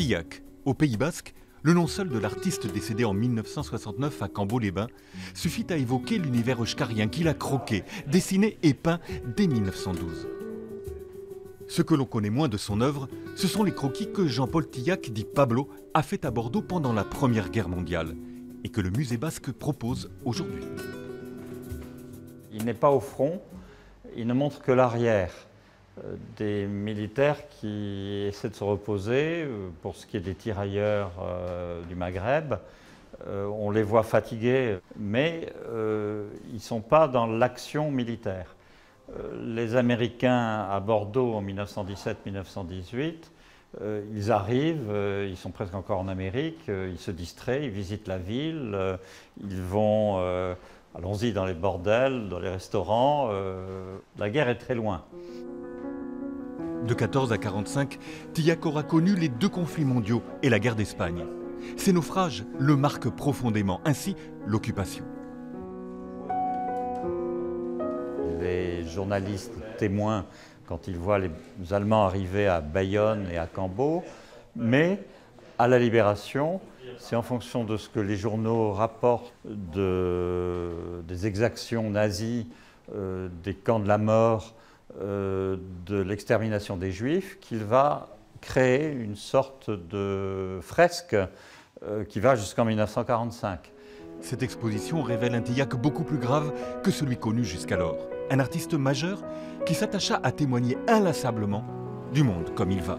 Tillac, au Pays Basque, le nom seul de l'artiste décédé en 1969 à Cambo-les-Bains suffit à évoquer l'univers euskarien qu'il a croqué, dessiné et peint dès 1912. Ce que l'on connaît moins de son œuvre, ce sont les croquis que Jean-Paul Tillac, dit Pablo, a fait à Bordeaux pendant la Première Guerre mondiale et que le musée basque propose aujourd'hui. Il n'est pas au front, il ne montre que l'arrière des militaires qui essaient de se reposer. Pour ce qui est des tirailleurs du Maghreb, on les voit fatigués, mais ils ne sont pas dans l'action militaire. Les Américains à Bordeaux en 1917-1918, ils arrivent, ils sont presque encore en Amérique, ils se distraient, ils visitent la ville, ils vont, allons-y, dans les bordels, dans les restaurants. La guerre est très loin. De 14 à 45, Tillac aura connu les deux conflits mondiaux et la guerre d'Espagne. Ces naufrages le marquent profondément, ainsi l'occupation. Les journalistes témoins quand ils voient les Allemands arriver à Bayonne et à Cambo, mais à la Libération, c'est en fonction de ce que les journaux rapportent des exactions nazies, des camps de la mort, de l'extermination des Juifs, qu'il va créer une sorte de fresque qui va jusqu'en 1945. Cette exposition révèle un Tillac beaucoup plus grave que celui connu jusqu'alors. Un artiste majeur qui s'attacha à témoigner inlassablement du monde comme il va.